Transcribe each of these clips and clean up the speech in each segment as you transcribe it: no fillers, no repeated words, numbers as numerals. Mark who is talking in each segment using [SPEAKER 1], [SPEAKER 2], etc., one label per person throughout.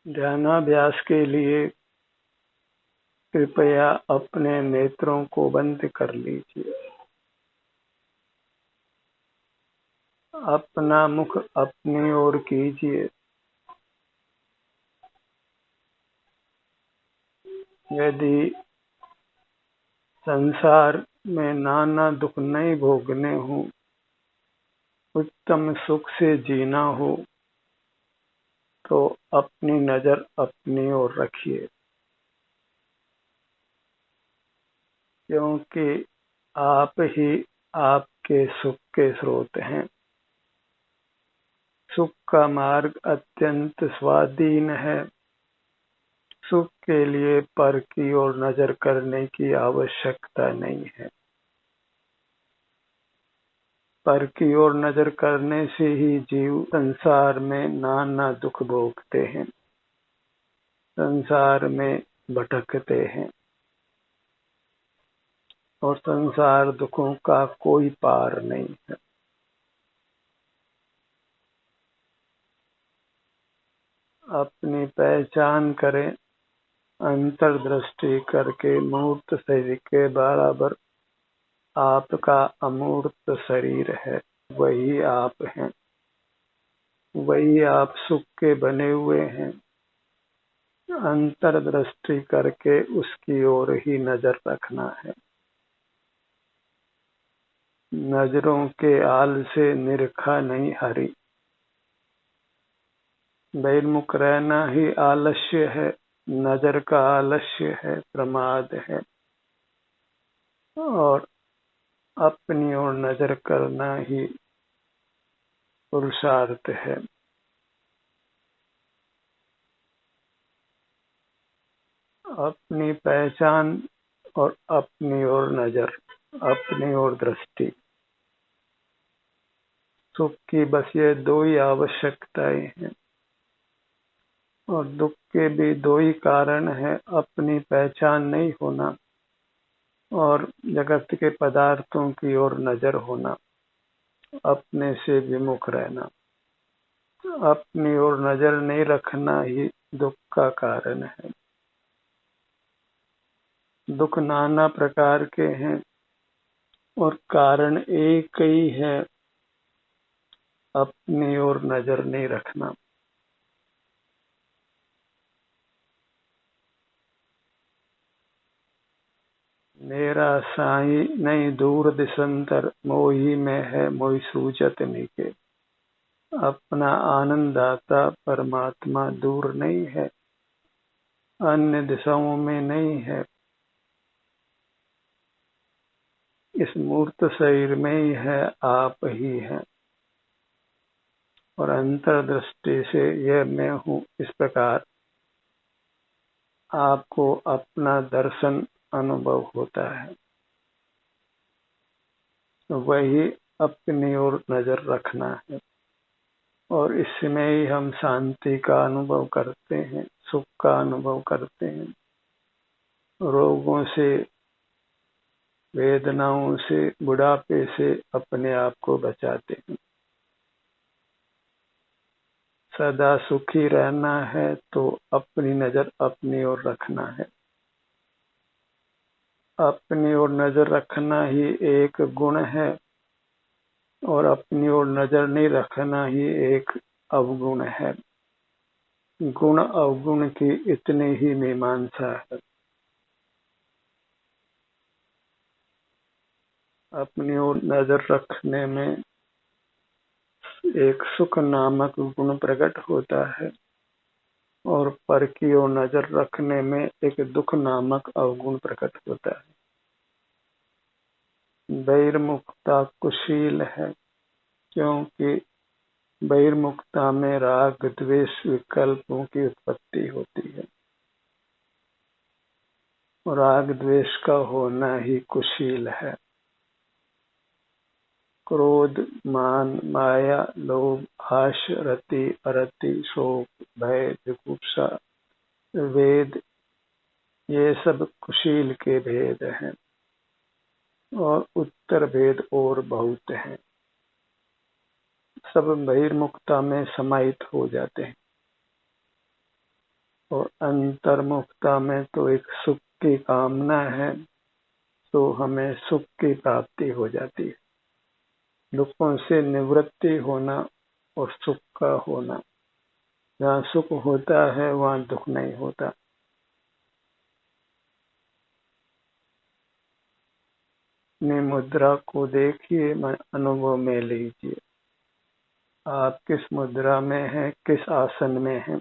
[SPEAKER 1] ध्यानाभ्यास के लिए कृपया अपने नेत्रों को बंद कर लीजिए। अपना मुख अपनी ओर कीजिए। यदि संसार में नाना दुख नहीं भोगने हो, उत्तम सुख से जीना हो, तो अपनी नजर अपनी ओर रखिए, क्योंकि आप ही आपके सुख के स्रोत हैं। सुख का मार्ग अत्यंत स्वाधीन है। सुख के लिए पर की ओर नजर करने की आवश्यकता नहीं है। पर की ओर नजर करने से ही जीव संसार में नाना दुख भोगते हैं, संसार में भटकते हैं और संसार दुखों का कोई पार नहीं है। अपनी पहचान करें। अंतर्दृष्टि करके मूर्त शरीर के बराबर आपका अमूर्त शरीर है। वही आप हैं। वही आप सुख के बने हुए हैं। अंतर्दृष्टि करके उसकी ओर ही नजर रखना है। नजरों के आल से निरखा नहीं हरि। बहिर्मुख रहना ही आलस्य है। नजर का आलस्य है, प्रमाद है। और अपनी ओर नजर करना ही पुरुषार्थ है। अपनी पहचान और अपनी ओर नजर, अपनी ओर दृष्टि। सुख की बस ये दो ही आवश्यकताएं हैं और दुख के भी दो ही कारण हैं। अपनी पहचान नहीं होना और जगत के पदार्थों की ओर नजर होना, अपने से विमुख रहना। अपनी ओर नजर नहीं रखना ही दुख का कारण है। दुख नाना प्रकार के हैं और कारण एक ही है, अपनी ओर नजर नहीं रखना। मेरा साईं नहीं दूर दिसंतर, मोही में है मोहि सूझत निके। अपना आनंद दाता परमात्मा दूर नहीं है, अन्य दिशाओं में नहीं है, इस मूर्त शरीर में ही है, आप ही हैं। और अंतर्दृष्टि से यह मैं हूँ, इस प्रकार आपको अपना दर्शन अनुभव होता है। तो वही अपनी ओर नजर रखना है और इसमें ही हम शांति का अनुभव करते हैं, सुख का अनुभव करते हैं। रोगों से, वेदनाओं से, बुढ़ापे से अपने आप को बचाते हैं। सदा सुखी रहना है तो अपनी नजर अपनी ओर रखना है। अपनी ओर नजर रखना ही एक गुण है और अपनी ओर नजर नहीं रखना ही एक अवगुण है। गुण अवगुण की इतनी ही मीमांसा है। अपनी ओर नजर रखने में एक सुख नामक गुण प्रकट होता है और पर की ओर नजर रखने में एक दुख नामक अवगुण प्रकट होता है। बहिर्मुखता कुशील है, क्योंकि बहिर्मुखता में राग द्वेष विकल्पों की उत्पत्ति होती है। राग द्वेष का होना ही कुशील है। क्रोध, मान, माया, लोभ, आश, रति, अरति, शोक, भय, जुगुप्सा, वेद, ये सब कुशील के भेद हैं और उत्तर भेद और बहुत हैं। सब बहिर्मुखता में समाहित हो जाते हैं। और अंतर्मुखता में तो एक सुख की कामना है, तो हमें सुख की प्राप्ति हो जाती है। दुखों से निवृत्ति होना और सुख का होना। जहाँ सुख होता है वहाँ दुख नहीं होता। अपनी मुद्रा को देखिए, अनुभव में लीजिए। आप किस मुद्रा में हैं, किस आसन में हैं।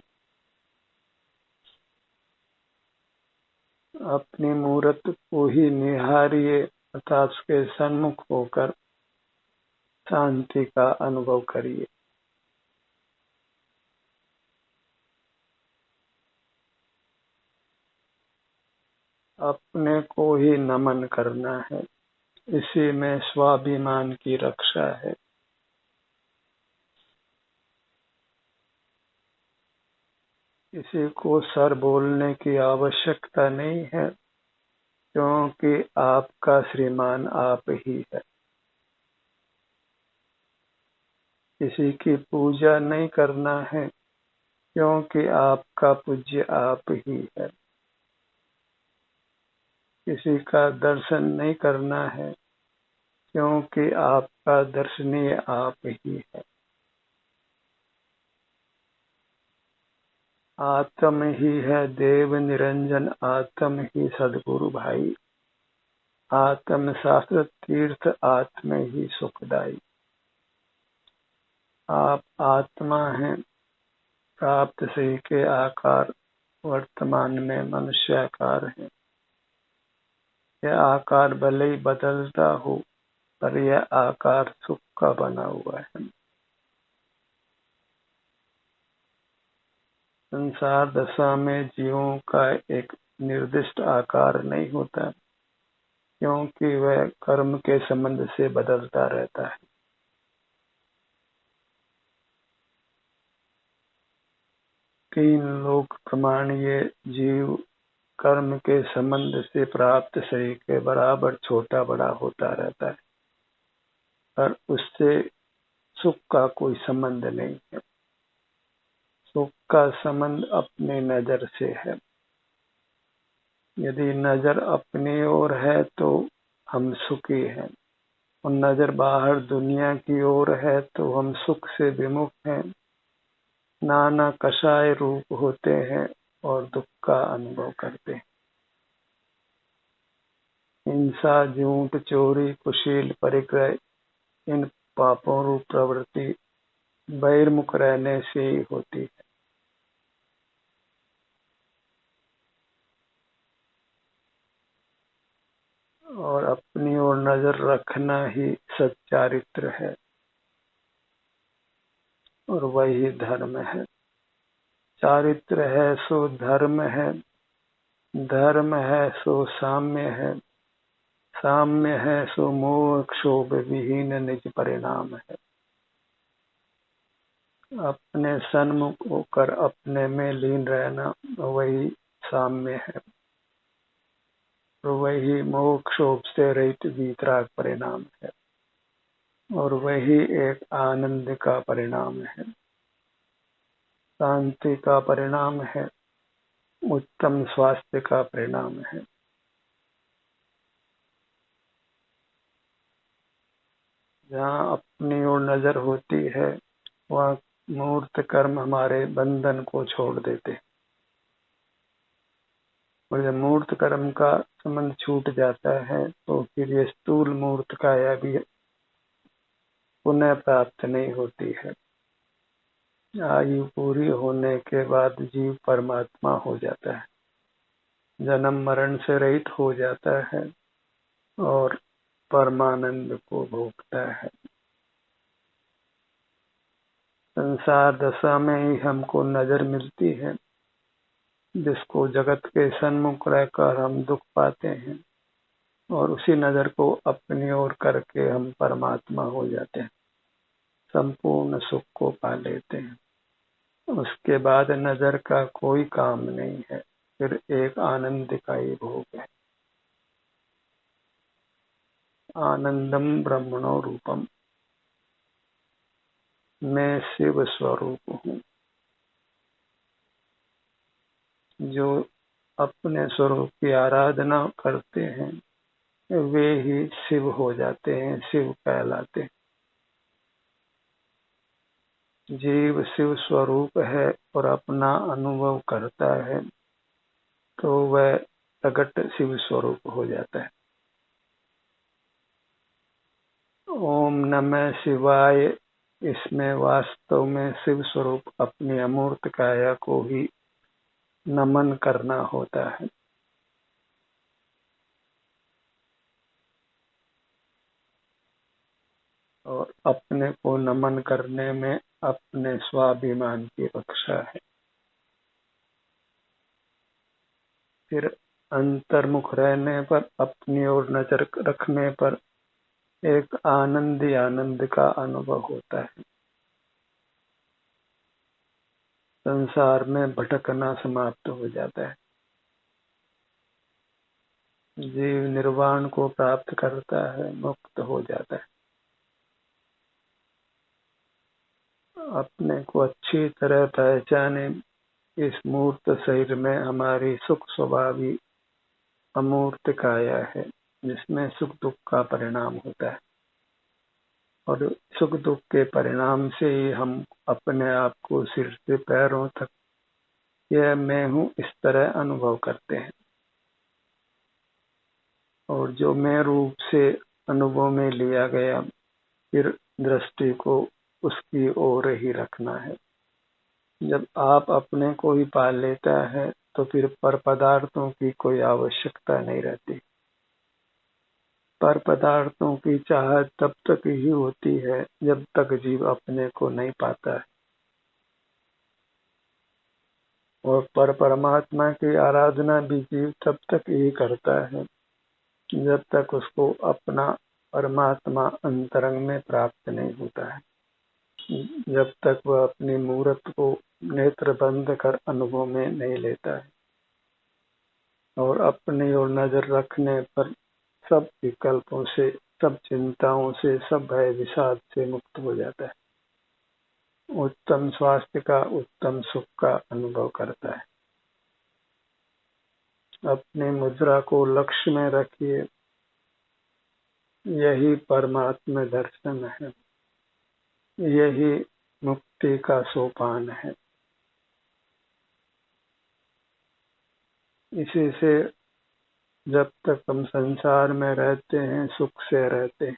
[SPEAKER 1] अपनी मूर्त को ही निहारिए तथा उसके सन्मुख होकर शांति का अनुभव करिए। अपने को ही नमन करना है, इसी में स्वाभिमान की रक्षा है। किसी को सर बोलने की आवश्यकता नहीं है, क्योंकि आपका श्रीमान आप ही है। किसी की पूजा नहीं करना है, क्योंकि आपका पूज्य आप ही है। किसी का दर्शन नहीं करना है, क्योंकि आपका दर्शनीय आप ही है। आत्म ही है देव निरंजन, आत्म ही सदगुरु भाई। आत्म शास्त्र तीर्थ, आत्म ही सुखदाई। आप आत्मा हैं, प्राप्त से के आकार वर्तमान में मनुष्याकार है। यह आकार भले ही बदलता हो, पर यह आकार सुख का बना हुआ है। संसार दशा में जीवों का एक निर्दिष्ट आकार नहीं होता, क्योंकि वह कर्म के संबंध से बदलता रहता है। तीन लोक प्रमाण ये जीव कर्म के संबंध से प्राप्त शरीर के बराबर छोटा बड़ा होता रहता है, पर उससे सुख का कोई संबंध नहीं है। सुख का संबंध अपने नजर से है। यदि नजर अपनी ओर है तो हम सुखी हैं, और नजर बाहर दुनिया की ओर है तो हम सुख से विमुख हैं। नाना कषाय रूप होते हैं और दुख का अनुभव करते हैं। हिंसा, झूठ, चोरी, कुशील, परिग्रह, इन पापों रूप प्रवृत्ति बहिर्मुख रहने से ही होती है। और अपनी ओर नजर रखना ही सच्चारित्र है, और वही धर्म है। चारित्र है सो धर्म है, धर्म है सो साम्य है, साम्य है सो मोह क्षोभ विहीन निज परिणाम है। अपने सन्मुख होकर अपने में लीन रहना वही साम्य है, और वही मोह क्षोभ से रहित वीतराग परिणाम है, और वही एक आनंद का परिणाम है, शांति का परिणाम है, उत्तम स्वास्थ्य का परिणाम है। जहाँ अपनी ओर नजर होती है वहाँ मूर्त कर्म हमारे बंधन को छोड़ देते हैं, और जब मूर्त कर्म का संबंध छूट जाता है तो फिर ये स्थूल मूर्त काया भी पुनः प्राप्त नहीं होती है। आयु पूरी होने के बाद जीव परमात्मा हो जाता है, जन्म मरण से रहित हो जाता है और परमानंद को भोगता है। संसार दशा में ही हमको नजर मिलती है, जिसको जगत के सन्मुख रहकर हम दुख पाते हैं, और उसी नजर को अपनी ओर करके हम परमात्मा हो जाते हैं, संपूर्ण सुख को पा लेते हैं। उसके बाद नजर का कोई काम नहीं है, फिर एक आनंद का ही भोग है। आनंदम ब्रह्मणो रूपम, मैं शिव स्वरूप हूँ। जो अपने स्वरूप की आराधना करते हैं वे ही शिव हो जाते हैं, शिव कहलाते हैं। जीव शिव स्वरूप है और अपना अनुभव करता है तो वह प्रकट शिव स्वरूप हो जाता है। ओम नमः शिवाय, इसमें वास्तव में शिव स्वरूप अपनी अमूर्त काया को ही नमन करना होता है। और अपने को नमन करने में अपने स्वाभिमान की रक्षा है। फिर अंतर्मुख रहने पर, अपनी ओर नजर रखने पर एक आनंद का अनुभव होता है। संसार में भटकना समाप्त हो जाता है। जीव निर्वाण को प्राप्त करता है, मुक्त हो जाता है। अपने को अच्छी तरह पहचाने। इस मूर्त शरीर में हमारी सुख स्वभावी अमूर्त काया है, जिसमें सुख दुख का परिणाम होता है। और सुख दुख के परिणाम से ही हम अपने आप को सिर से पैरों तक यह मैं हूँ इस तरह अनुभव करते हैं। और जो मैं रूप से अनुभव में लिया गया, फिर दृष्टि को उसकी ओर ही रखना है। जब आप अपने को ही पाल लेता है तो फिर पर पदार्थों की कोई आवश्यकता नहीं रहती। पर पदार्थों की चाहत तब तक ही होती है जब तक जीव अपने को नहीं पाता है। और पर परमात्मा की आराधना भी जीव तब तक ही करता है जब तक उसको अपना परमात्मा अंतरंग में प्राप्त नहीं होता है। जब तक वह अपनी मूर्त को नेत्र बंद कर अनुभव में नहीं लेता है और अपनी ओर नजर रखने पर सब विकल्पों से, सब चिंताओं से, सब भय विषाद से मुक्त हो जाता है। उत्तम स्वास्थ्य का, उत्तम सुख का अनुभव करता है। अपनी मुद्रा को लक्ष्य में रखिए, यही परमात्मा दर्शन है, यही मुक्ति का सोपान है। इसी से जब तक हम संसार में रहते हैं सुख से रहते हैं,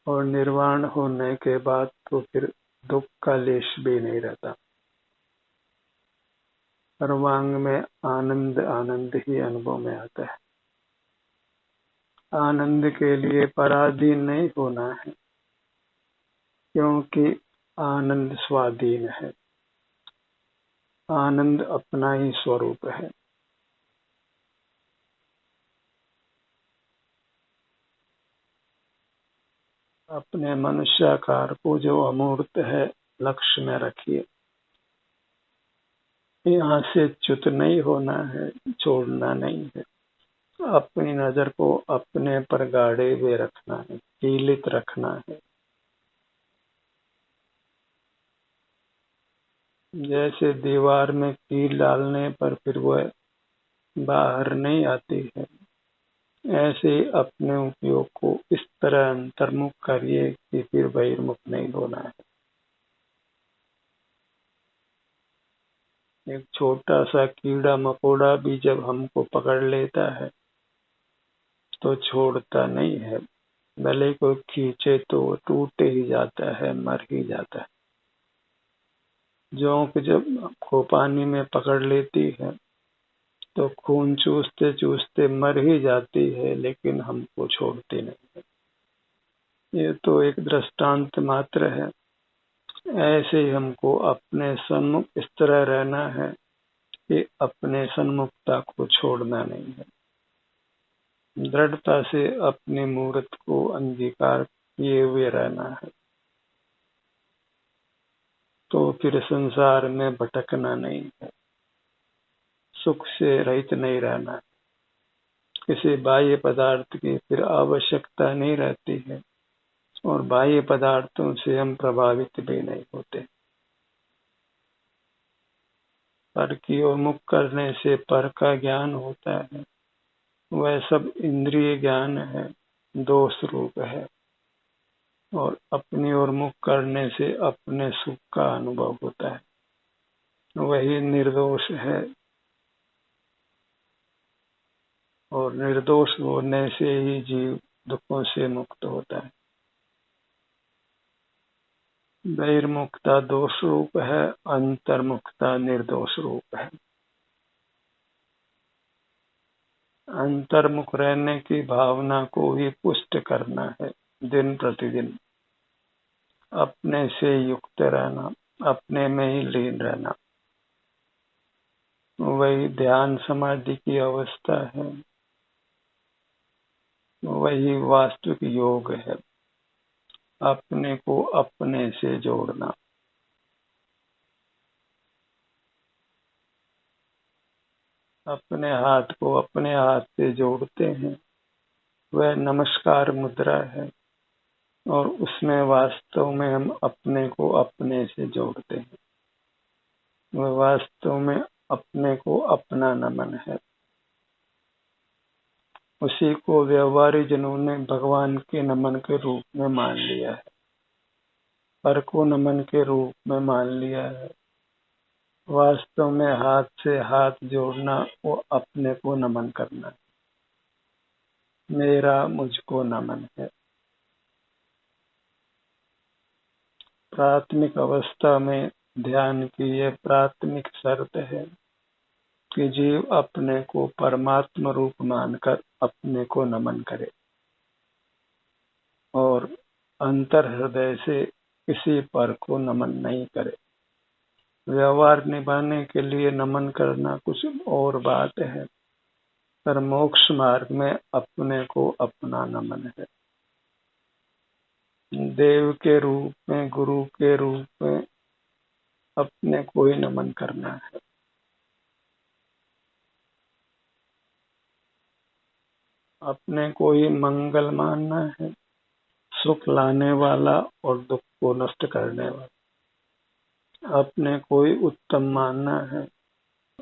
[SPEAKER 1] और निर्वाण होने के बाद तो फिर दुख का लेश भी नहीं रहता। सर्वांग में आनंद आनंद ही अनुभव में आता है। आनंद के लिए पराधीन नहीं होना है, क्योंकि आनंद स्वाधीन है। आनंद अपना ही स्वरूप है। अपने मनुष्याकार को जो अमूर्त है लक्ष्य में रखिए। यहाँ से च्युत नहीं होना है, छोड़ना नहीं है। अपनी नजर को अपने पर गाड़े हुए रखना है, कीलित रखना है। जैसे दीवार में कील डालने पर फिर वह बाहर नहीं आती है, ऐसे अपने उपयोग को इस तरह अंतर्मुख करिए कि फिर बहिर्मुख नहीं होना है। एक छोटा सा कीड़ा मकोड़ा भी जब हमको पकड़ लेता है तो छोड़ता नहीं है। भले कोई खींचे तो टूट ही जाता है, मर ही जाता है। जोंक जब आपको पानी में पकड़ लेती है तो खून चूसते चूसते मर ही जाती है, लेकिन हमको छोड़ती नहीं है। ये तो एक दृष्टांत मात्र है। ऐसे ही हमको अपने सन्मुख इस तरह रहना है कि अपने सन्मुखता को छोड़ना नहीं है। दृढ़ता से अपनी मूर्त को अंगीकार किए हुए रहना है, तो फिर संसार में भटकना नहीं है। सुख से रहित नहीं रहना है। किसी बाह्य पदार्थ की फिर आवश्यकता नहीं रहती है, और बाह्य पदार्थों से हम प्रभावित भी नहीं होते। पर की ओर मुख करने से पर का ज्ञान होता है, वह सब इंद्रिय ज्ञान है, दोष रूप है। और अपनी ओर मुख करने से अपने सुख का अनुभव होता है, वही निर्दोष है। और निर्दोष होने से ही जीव दुखों से मुक्त होता है। बहिर्मुखता दोष रूप है, अंतर्मुखता निर्दोष रूप है। अंतर्मुख रहने की भावना को ही पुष्ट करना है, दिन प्रतिदिन अपने से युक्त रहना, अपने में ही लीन रहना, वही ध्यान समाधि की अवस्था है, वही वास्तविक योग है। अपने को अपने से जोड़ना। अपने हाथ को अपने हाथ से जोड़ते हैं, वह नमस्कार मुद्रा है। और उसमें वास्तव में हम अपने को अपने से जोड़ते हैं, वह वास्तव में अपने को अपना नमन है। उसी को व्यवहारी जनों ने भगवान के नमन के रूप में मान लिया है, पर को नमन के रूप में मान लिया है। वास्तव में हाथ से हाथ जोड़ना, वो अपने को नमन करना, मेरा मुझको नमन है। प्राथमिक अवस्था में ध्यान की यह प्राथमिक शर्त है कि जीव अपने को परमात्मा रूप मानकर अपने को नमन करे और अंतर हृदय से किसी पर को नमन नहीं करे। व्यवहार निभाने के लिए नमन करना कुछ और बात है, पर मोक्ष मार्ग में अपने को अपना नमन है। देव के रूप में, गुरु के रूप में अपने को ही नमन करना है। अपने को ही मंगल मानना है, सुख लाने वाला और दुख को नष्ट करने वाला। अपने को ही उत्तम मानना है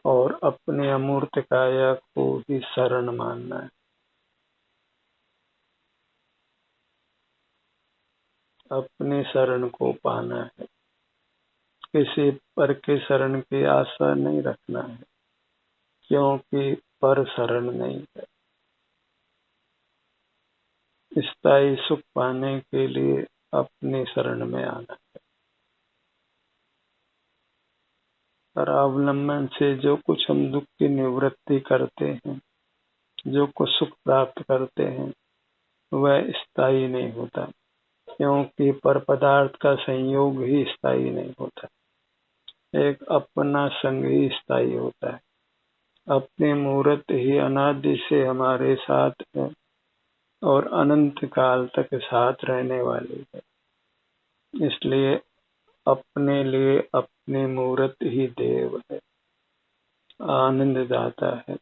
[SPEAKER 1] और अपने अमूर्त काया को ही शरण मानना है। अपनी शरण को पाना है, किसी पर के शरण की आशा नहीं रखना है, क्योंकि पर शरण नहीं है। स्थायी सुख पाने के लिए अपनी शरण में आना है। पर अवलंबन से जो कुछ हम दुख की निवृत्ति करते हैं, जो कुछ सुख प्राप्त करते हैं, वह स्थायी नहीं होता, क्योंकि पर पदार्थ का संयोग ही स्थायी नहीं होता। एक अपना संग ही स्थायी होता है। अपनी मूर्त ही अनादि से हमारे साथ है और अनंत काल तक साथ रहने वाली है। इसलिए अपने लिए अपनी मूर्त ही देव है, आनंद दाता है।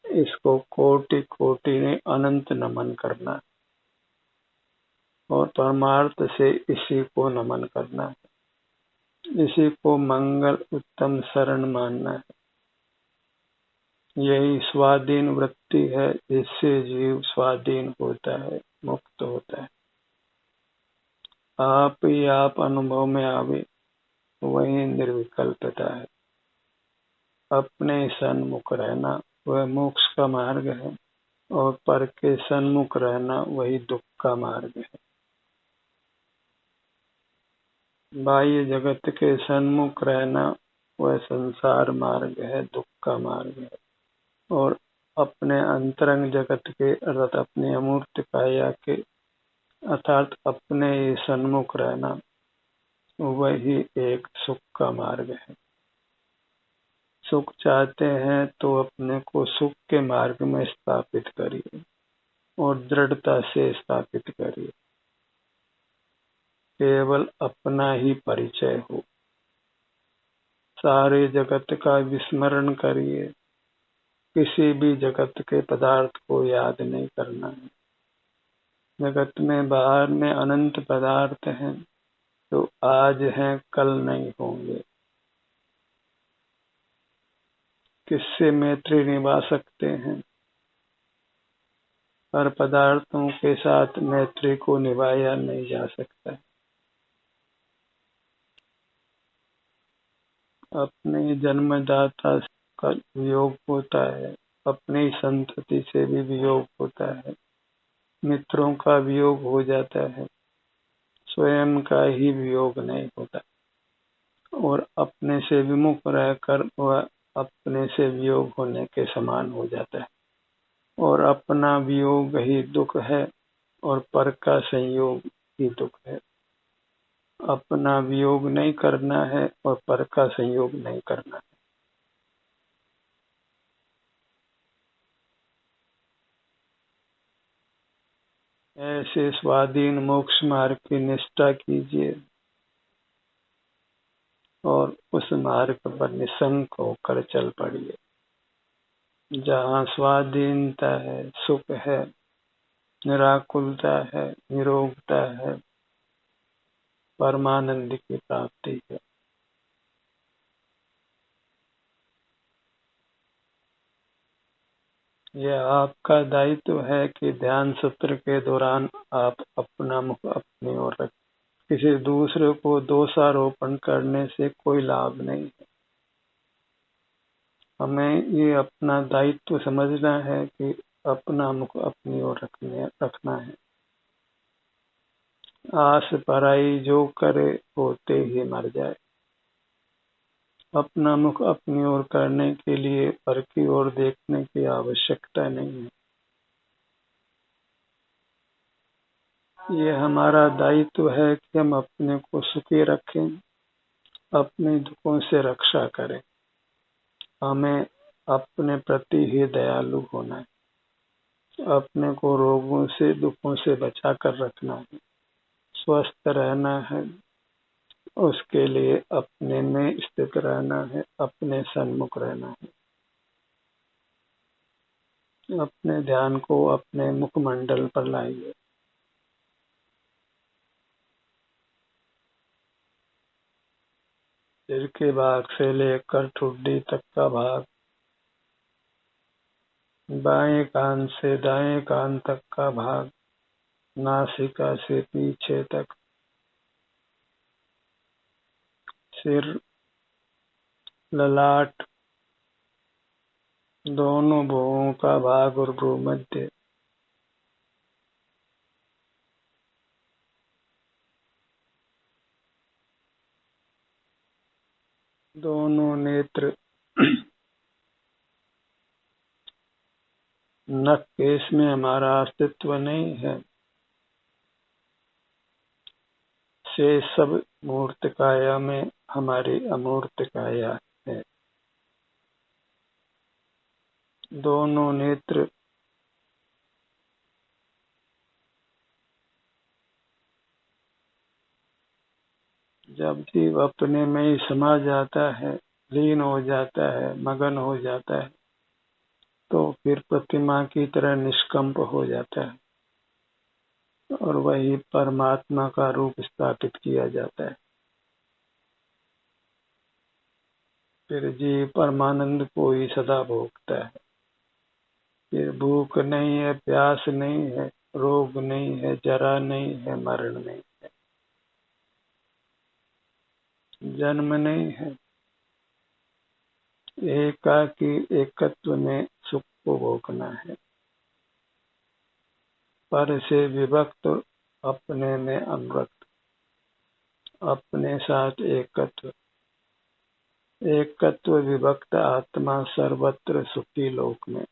[SPEAKER 1] इसको कोटि कोटि ने अनंत नमन करना और परमार्थ से इसी को नमन करना है। इसी को मंगल उत्तम शरण मानना है। यही स्वाधीन वृत्ति है, जिससे जीव स्वाधीन होता है, मुक्त होता है। आप ही आप अनुभव में आवे, वही निर्विकल्पता है। अपने सन्मुख रहना वह मोक्ष का मार्ग है और पर के सन्मुख रहना वही दुख का मार्ग है। बाह्य जगत के सन्मुख रहना वह संसार मार्ग है, दुख का मार्ग है। और अपने अंतरंग जगत के अर्थात अपने अमूर्त काया के अर्थात अपने सन्मुख रहना वही एक सुख का मार्ग है। सुख चाहते हैं तो अपने को सुख के मार्ग में स्थापित करिए और दृढ़ता से स्थापित करिए। केवल अपना ही परिचय हो। सारे जगत का विस्मरण करिए, किसी भी जगत के पदार्थ को याद नहीं करना है। जगत में बाहर में अनंत पदार्थ हैं, तो आज हैं कल नहीं होंगे। किससे मैत्री निभा सकते हैं? पर पदार्थों के साथ मैत्री को निभाया नहीं जा सकता। अपने जन्मदाता का वियोग होता है, अपनी संतति से भी वियोग होता है, मित्रों का वियोग हो जाता है, स्वयं का ही वियोग नहीं होता, और अपने से विमुख रहकर वह अपने से वियोग होने के समान हो जाता है। और अपना वियोग ही दुख है और पर का संयोग ही दुख है। अपना वियोग नहीं करना है और पर का संयोग नहीं करना है। ऐसे स्वाधीन मोक्ष मार्ग की निष्ठा कीजिए और उस मार्ग पर निसंक होकर चल पड़िए। जहाँ स्वाधीनता है, सुख है, निराकुलता है, निरोगता है, परमानंद की प्राप्ति है। यह आपका दायित्व है कि ध्यान सत्र के दौरान आप अपना मुख अपनी ओर रखें। किसी दूसरे को दोषारोपण करने से कोई लाभ नहीं है। हमें ये अपना दायित्व समझना है कि अपना मुख अपनी ओर रखना है। आस पराई जो करे होते ही मर जाए। अपना मुख अपनी ओर करने के लिए पर की ओर देखने की आवश्यकता नहीं है। ये हमारा दायित्व है कि हम अपने को सुखी रखें, अपने दुखों से रक्षा करें। हमें अपने प्रति ही दयालु होना है, अपने को रोगों से, दुखों से बचा कर रखना है, स्वस्थ रहना है। उसके लिए अपने में स्थित रहना है, अपने सन्मुख रहना है। अपने ध्यान को अपने मुखमंडल पर लाइए। सिर के भाग से लेकर ठुड्डी तक का भाग, बाएं कान से दाएं कान तक का भाग, नासिका से पीछे तक, सिर, ललाट, दोनों भुवों का भाग और भ्रूमध्य, दोनों नेत्र, नख केश में हमारा अस्तित्व नहीं है। से सब मूर्त काया में हमारी अमूर्त काया है। दोनों नेत्र, जब जीव अपने में ही समा जाता है, लीन हो जाता है, मगन हो जाता है, तो फिर प्रतिमा की तरह निष्कंप हो जाता है और वही परमात्मा का रूप स्थापित किया जाता है। फिर जीव परमानंद को ही सदा भोगता है। फिर भूख नहीं है, प्यास नहीं है, रोग नहीं है, जरा नहीं है, मरण नहीं है, जन्म नहीं है। एकाकी एकत्व में सुख को भोगना है। पर से विभक्त, अपने में अनुरक्त, अपने साथ एकत्व, एकत्व विभक्त आत्मा सर्वत्र सुखी लोक में।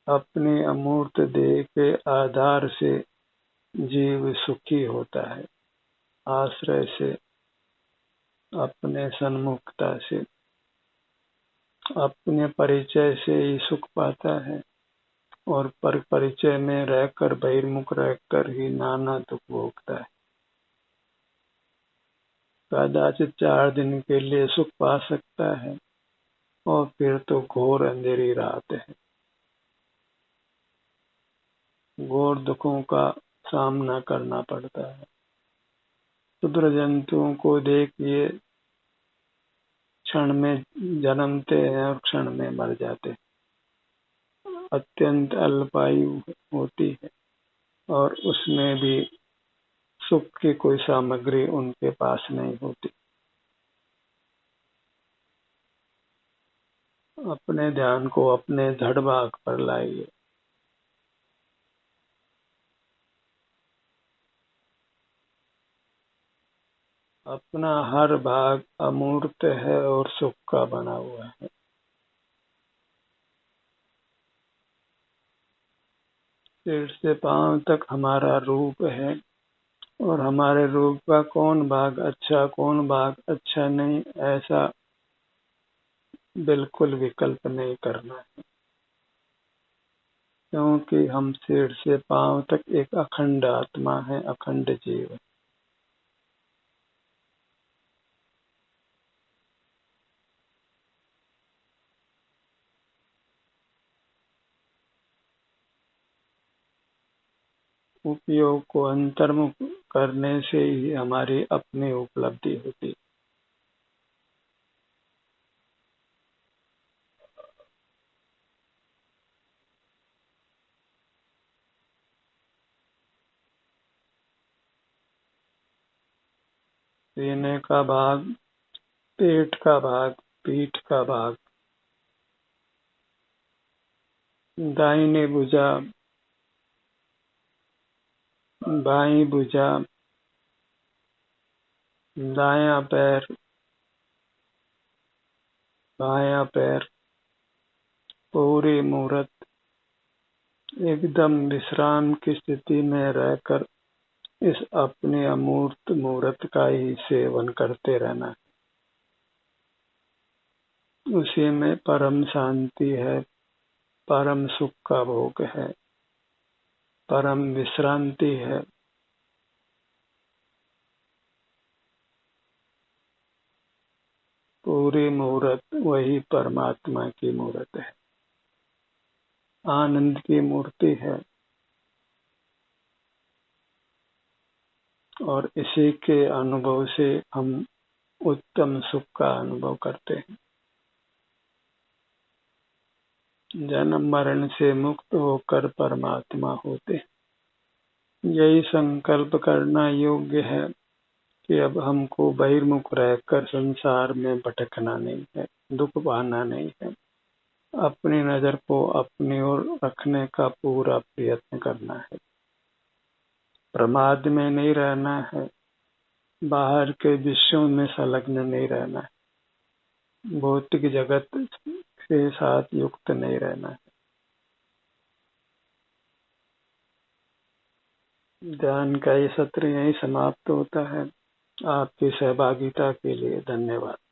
[SPEAKER 1] अपनी अमूर्त देह के आधार से जीव सुखी होता है, आश्रय से, अपने सन्मुखता से, अपने परिचय से ही सुख पाता है और पर परिचय में रहकर, बहिर्मुख रहकर ही नाना दुख भोगता है। कदाचित 4 दिन के लिए सुख पा सकता है और फिर तो घोर अंधेरी रात है। घोर दुखों का सामना करना पड़ता है। क्षुद्र जंतुओं को देखिए, क्षण में जन्मते हैं और क्षण में मर जाते हैं। अत्यंत अल्पायु होती है और उसमें भी सुख की कोई सामग्री उनके पास नहीं होती। अपने ध्यान को अपने धड़ भाग पर लाइए। अपना हर भाग अमूर्त है और सुख का बना हुआ है। सिर से पांव तक हमारा रूप है और हमारे रूप का कौन भाग अच्छा कौन भाग अच्छा नहीं, ऐसा बिल्कुल विकल्प नहीं करना है, क्योंकि हम सिर से पांव तक एक अखंड आत्मा है, अखंड जीव है। उपयोग को अंतर्मुख करने से ही हमारी अपनी उपलब्धि होती। सीने का भाग, पेट का भाग, पीठ का भाग, दाहिनी भुजा, बाईं भुजा, दायां पैर, बायां पैर, पूरी मूर्त एकदम विश्राम की स्थिति में रहकर इस अपने अमूर्त मूर्त का ही सेवन करते रहना। उसी में परम शांति है, परम सुख का भोग है, परम विश्रांति है। पूरी मूर्त वही परमात्मा की मूर्त है, आनंद की मूर्ति है और इसी के अनुभव से हम उत्तम सुख का अनुभव करते हैं। जन्म मरण से मुक्त होकर परमात्मा होते हैं। यही संकल्प करना योग्य है कि अब हमको बहिर्मुख रहकर संसार में भटकना नहीं है, दुख पाना नहीं है। अपनी नजर को अपनी ओर रखने का पूरा प्रयत्न करना है। प्रमाद में नहीं रहना है, बाहर के विषयों में संलग्न नहीं रहना है, भौतिक जगत के साथ युक्त नहीं रहना है। ध्यान का ये सत्र यहीं समाप्त होता है। आपकी सहभागिता के लिए धन्यवाद।